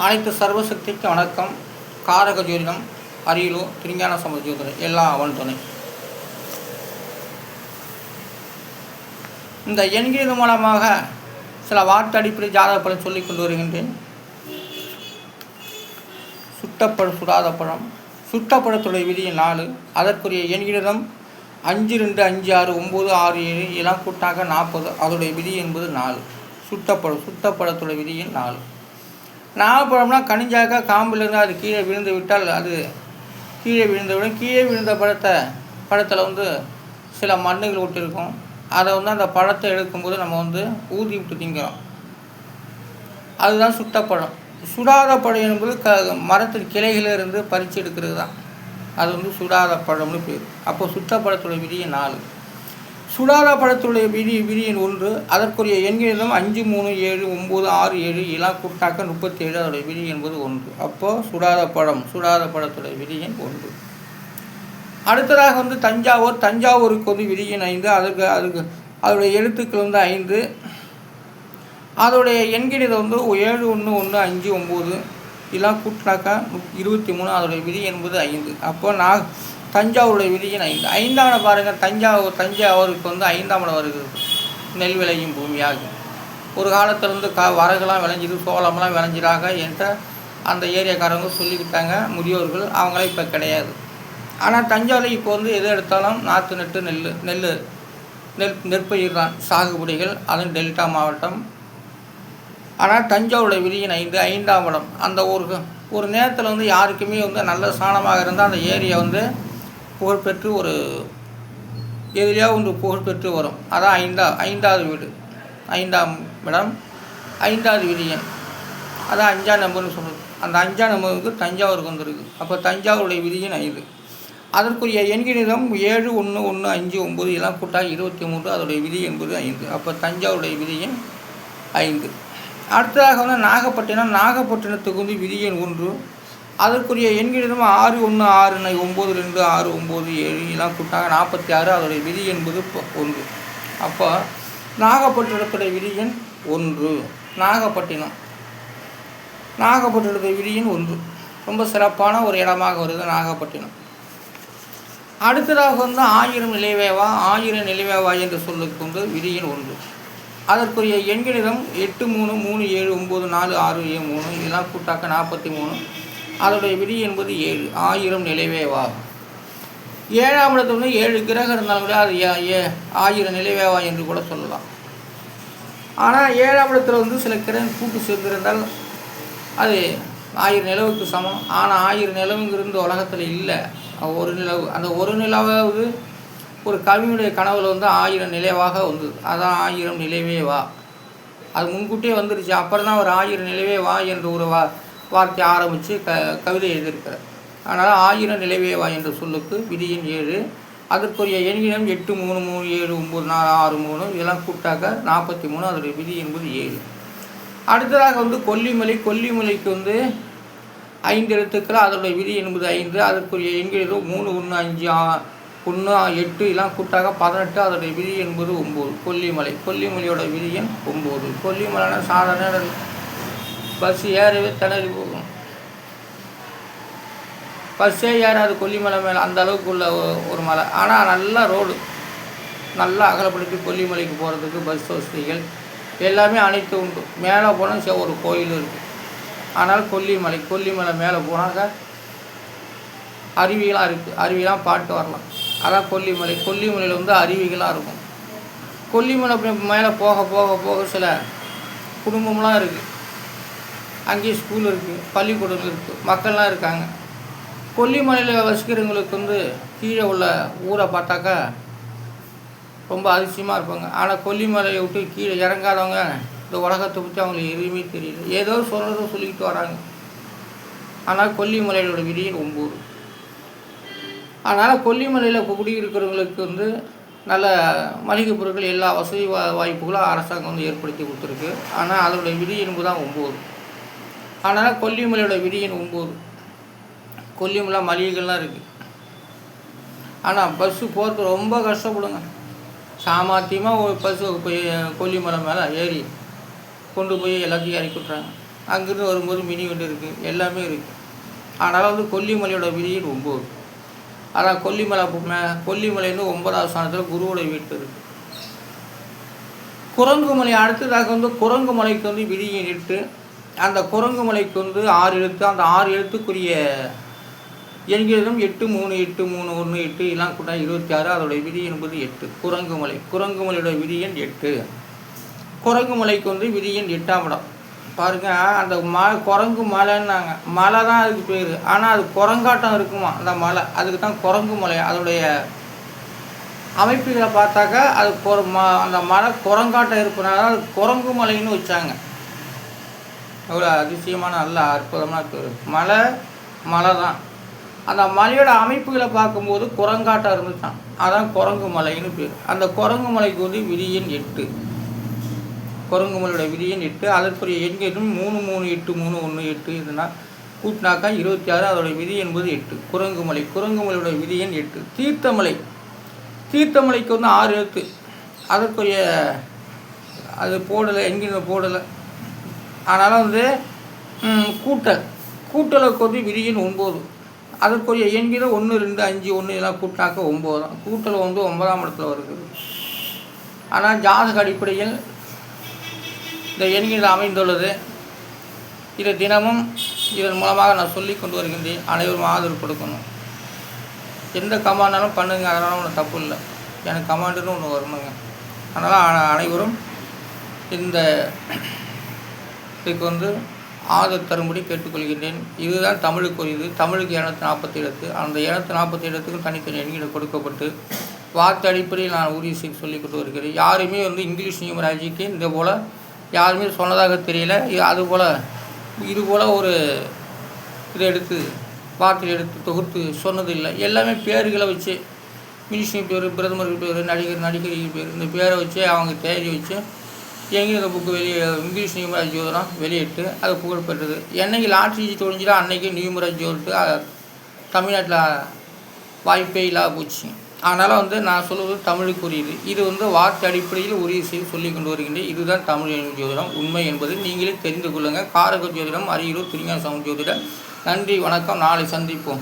அனைத்து சர்வசக்திக்கு வணக்கம். காரக ஜோதிடம், அரியலூர் திருஞான சம்பந்த ஜோதிடம், எல்லாம் அவன் துணை. இந்த எண்கிறது மூலமாக சில வார்த்தை அடிப்படை ஜாதக பலன் சொல்லிக் கொண்டு வருகின்றேன். சுட்டப்பழம், சுடாத பழம். சுட்டப்பழத்துடைய விதி 4. அதற்குரிய எண்கிடம் 5, 2, 5, 6, 9, 6, 7 எல்லாம் கூட்டாக 40. அதோடைய விதி என்பது 4. சுட்டப்பழத்துடைய விதி 4. நாகப்பழம்னா கனிஞ்சாக்க காம்பிலிருந்து அது கீழே விழுந்து விட்டால் அது கீழே விழுந்தவுடன் கீழே விழுந்த பழத்தில் சில மண்ணுகள் விட்டுருக்கும். அதை அந்த பழத்தை எடுக்கும்போது நம்ம ஊதி விட்டு திங்கிறோம். அதுதான் சுட்டப்பழம். சுடாத பழம் என்பது மரத்தின் கிளைகளிலிருந்து பறித்து எடுக்கிறது தான். அது சுடாத பழம்னு பேர். அப்போ சுட்டப்பழத்துடைய விதி 4. சுடாத பழத்துடைய விதியின் 1. அதற்குரிய எண்களிடம் 5, 3, 7, 9, 6, 7 எல்லாம் கூட்டாக்க 37. அதோடைய விதி என்பது 1. அப்போது சுடாத பழத்துடைய விதியின் 1. அடுத்ததாக தஞ்சாவூருக்கு விதியின் 5. அதுக்கு அதோடைய எழுத்துக்கள் 5. அதோடைய எண்களிடம் 7, 1, 1, 5, 9 இதெல்லாம் கூட்டினாக்கா 23. அதோடைய விதி என்பது 5. அப்போ தஞ்சாவூருடைய விதியின் 5. 5ஆம் இடம் பாருங்கள். தஞ்சாவூருக்கு 5ஆம் இடம் வருகிறது. நெல் விளையும் பூமியாக ஒரு காலத்தில் வரகுலாம் விளைஞ்சிது, சோளம்லாம் விளைஞ்சிடாங்க என்ற அந்த ஏரியாக்காரங்க சொல்லிக்கிட்டாங்க முதியோர்கள். அவங்களாம் இப்போ கிடையாது. ஆனால் தஞ்சாவூரில் இப்போ எது எடுத்தாலும் நாற்று நட்டு நெற்பயிர் தான் சாகுபடிகள். அதுவும் டெல்டா மாவட்டம். ஆனால் தஞ்சாவூருடைய விதியின் 5. 5ஆம் இடம் அந்த ஒரு நேரத்தில் யாருக்குமே நல்ல சாணமாக இருந்தால் அந்த ஏரியா புகழ்பெற்று ஒரு எதிரியாக புகழ்பெற்று வரும். அதான் 5வது வீடு. 5ஆம் இடம் 5வது விதியன். அதான் 5ஆம் நம்பர்னு சொல்லுது. அந்த 5ஆம் நம்பருக்கு தஞ்சாவூருக்கு வந்துருக்கு. அப்போ தஞ்சாவூருடைய விதியின் 5. அதற்குரிய எண்களிடம் 7, 1, 1, 5, 9 எல்லாம் கூட்டாக 23. அதோடைய விதி என்பது 5. அப்போ தஞ்சாவூருடைய விதியின் 5. அடுத்ததாக நாகப்பட்டினத்துக்கு விதியின் 1. அதற்குரிய எண்களிடம் 6, 1, 6, 9, 2, 6, 9, 7 எல்லாம் கூட்டாக 46. அதோடைய விதி என்பது 1. அப்போ நாகப்பட்டினத்துடைய விதியின் 1. நாகப்பட்டினத்துடைய விதியின் 1 ரொம்ப சிறப்பான ஒரு இடமாக வருது நாகப்பட்டினம். அடுத்ததாக 1000 நிலைவேவா. 1000 நிலைவேவா என்று சொல்லுக்கு விதியின் 1. அதற்குரிய எண்களிடம் 8, 3, 3, 7, 9, 4, 6, 7, 3 இதெல்லாம் கூட்டாக்க 43. அதோடைய விதி என்பது 7. 1000 நிலைவேவா. 7ஆம் இடத்துல 7 கிரகம் இருந்தாலும் கூட அது 1000 நிலைவேவா என்று கூட சொல்லலாம். ஆனால் 7ஆம் இடத்துல சில கிரகம் கூட்டு சேர்ந்திருந்தால் அது 1000 நிலவுக்கு சமம். ஆனால் 1000 நிலவுங்கிறது உலகத்தில் இல்லை. ஒரு நிலவு. அந்த ஒரு நிலவாவது ஒரு கவிஞனுடைய கனவுல 1000 நிலைவாக வந்தது. அதான் 1000 நிலைவே வா. அது முன்கூட்டியே வந்துருச்சு. அப்புறம் தான் ஒரு 1000 நிலைவே வா என்று ஒரு வார்த்தை ஆரம்பித்து கவிதை எழுதியிருக்கிறார். அதனால் 1000 நிலைவே வா என்ற சொல்லுக்கு விதியின் 7. அதற்குரிய எண்ணிடம் 8, 3, 3, 7, 9, 4, 6, 3 இதெல்லாம் கூட்டாக்க 43. அதோடைய விதி என்பது 7. அடுத்ததாக கொல்லிமலைக்கு 5 எழுத்துக்கள். அதோடைய விதி என்பது 5. அதற்குரிய எண்களிடம் 3, 1, 5, 1, 8 எல்லாம் கூட்டாக 18. அதோடைய விதி என்பது 9. கொல்லிமலையோட விதியின் 9. கொல்லிமலைனா சாதாரண பஸ் ஏறவே திணறி போகும். பஸ்ஸே ஏறாது கொல்லிமலை மேலே. அந்த அளவுக்கு உள்ள ஒரு மலை. ஆனால் நல்லா ரோடு நல்லா அகலப்படுத்தி கொல்லிமலைக்கு போகிறதுக்கு பஸ் வசதிகள் எல்லாமே அனைத்து உண்டு. மேலே போனால் ஒரு கோயில் இருக்குது. ஆனால் கொல்லிமலை மேலே போனாக்க அருவிகளாக இருக்குது. அருவிலாம் பாட்டு வரலாம். அதான் கொல்லிமலையில் அருவிகளாக இருக்கும். கொல்லிமலை மேலே போக போக போக சில குடும்பம்லாம் இருக்குது. அங்கேயே ஸ்கூல் இருக்குது, பள்ளிக்கூடங்கள் இருக்குது, மக்கள்லாம் இருக்காங்க. கொல்லிமலையில் வசிக்கிறவங்களுக்கு கீழே உள்ள ஊரை பார்த்தாக்கா ரொம்ப அதிசயமாக இருப்பாங்க. ஆனால் கொல்லிமலையை விட்டு கீழே இறங்காதவங்க இந்த உலகத்தை பற்றி அவங்களுக்கு எதுவுமே தெரியல. ஏதோ சொல்கிறதோ சொல்லிக்கிட்டு வராங்க. ஆனால் கொல்லிமலையோட விதியின் 9. அதனால் கொல்லிமலையில் குடியிருக்கிறவங்களுக்கு நல்ல மளிகை பொருட்கள் எல்லா வசதி வாய்ப்புகளும் அரசாங்கம் ஏற்படுத்தி கொடுத்துருக்கு. ஆனால் அதோடைய விதி என்பது தான் 9. அதனால் கொல்லிமலையோட விதியின் 9. கொல்லிமலை மளிகைகள்லாம் இருக்குது. ஆனால் பஸ்ஸு போகிறது ரொம்ப கஷ்டப்படுங்க. சாமர்த்தியமாக ஒரு பஸ்ஸு போய் கொல்லிமலை மேலே ஏறி கொண்டு போய் எல்லாத்தையும் இறக்கி விட்றாங்க. அங்கேருந்து வரும்போது மினி வண்டி இருக்குது, எல்லாமே இருக்குது. அதனால் வந்து கொல்லிமலையோட விதியின் 9. அதான் கொல்லிமலை வந்து 9வது ஸ்தானத்தில் குருவோட வீட்டு இருக்குது. குரங்குமலை அடுத்ததாக வந்து குரங்குமலைக்கு வந்து விதியின் 8. அந்த குரங்குமலைக்கு வந்து 6 எழுத்து. அந்த 6 எழுத்துக்குரிய எண்கிறதும் 8, 3, 8, 3, 1, 8 எல்லாம் கூட 26. அதோடைய விதி என்பது 8. குரங்குமலையோட விதி எண் 8. குரங்குமலைக்கு வந்து விதி எண் 8ஆம் இடம். பாருங்கள், அந்த குரங்கு மலைன்னாங்க, மலை தான் அதுக்கு பேர். ஆனால் அது குரங்காட்டம் இருக்குமா அந்த மலை, அதுக்கு தான் குரங்கு மலை. அதோடைய அமைப்புகளை பார்த்தாக்கா அது அந்த மலை குரங்காட்டம் இருப்பதுனால அது குரங்கு மலைன்னு வச்சாங்க. எவ்வளோ அதிசயமான நல்ல அற்புதமான பேர். மலை தான். அந்த மலையோட அமைப்புகளை பார்க்கும்போது குரங்காட்டம் இருந்துச்சான், அதான் குரங்கு மலைன்னு பேர். அந்த குரங்கு மலைக்கு வந்து விதி எண் 8. குரங்குமலையோட விதி எண் 8. அதற்குரிய எண்களும் 3, 3, 8, 3, 1, 8 இதுனா கூட்டினாக்கா 26. அதோட விதி என்பது 8. குரங்குமலையோட விதி எண் 8. தீர்த்தமலைக்கு வந்து 6 எழுத்து. அதற்குரிய அது போடலை, எங்கேயும் போடலை. அதனால் வந்து கூட்டலுக்கு வந்து விதி எண் 9. அதற்குரிய எண்கிற 1, 2, 5, 1 இதெல்லாம் கூட்டினாக்கா 9 தான். கூட்டல் வந்து 9ஆம் இடத்துல வருது. ஆனால் ஜாதக அடிப்படையில் இந்த எண்கள் அமைந்துள்ளது. இதை தினமும் இதன் மூலமாக நான் சொல்லி கொண்டு வருகின்றேன். அனைவரும் ஆதரவு கொடுக்கணும். எந்த கமாண்டாலும் பண்ணுங்க, அதனால் ஒன்றும் தப்பு இல்லை. எனக்கு கமாண்டுன்னு ஒன்று வரணுங்க. அதனால் அனைவரும் இந்த இதுக்கு வந்து ஆதரவு தரும்படி கேட்டுக்கொள்கின்றேன். இதுதான் தமிழுக்குரியது. தமிழுக்கு 247. அந்த 247த்துக்கும் தனித்தனி எண்களை கொடுக்கப்பட்டு வார்த்தை அடிப்படையில் நான் உறுதி செய்து சொல்லி கொண்டு வருகிறேன். யாருமே வந்து இங்கிலீஷ் நியூமராலஜிக்கு இந்த போல் யாருமே சொன்னதாக தெரியல. இதுபோல் ஒரு இதை எடுத்து வார்த்தையை எடுத்து தொகுத்து சொன்னதில்லை. எல்லாமே பேர்களை வச்சு, மினிஸ்டர் பேர், பிரதமர் பேர், நடிகர் பேர், இந்த பேரை வச்சு அவங்க தேடி வச்சு எங்கேயும் இந்த புக்கு இங்கிலீஷ் நியூமராலஜி ஜோதிடம் வெளியிட்டு அது புகழ்பெற்றது. என்னைக்கு லாட்ரி தொழிஞ்சிடோ அன்றைக்கி நியூமராலஜி ஜோதிட்டு தமிழ்நாட்டில் வாய்ப்பே இல்லாத போச்சு. அதனால் வந்து நான் சொல்வது தமிழுக்குரியது. இது வந்து வார்த்தை அடிப்படையில் உறுதி செய்து சொல்லி கொண்டு வருகின்றேன். இதுதான் தமிழ் ஜோதிடம் உண்மை என்பது நீங்களே தெரிந்து கொள்ளுங்கள். காரக ஜோதிடம், அரியலூர் திருஞான சமுத்திர ஜோதிடம். நன்றி, வணக்கம். நாளை சந்திப்போம்.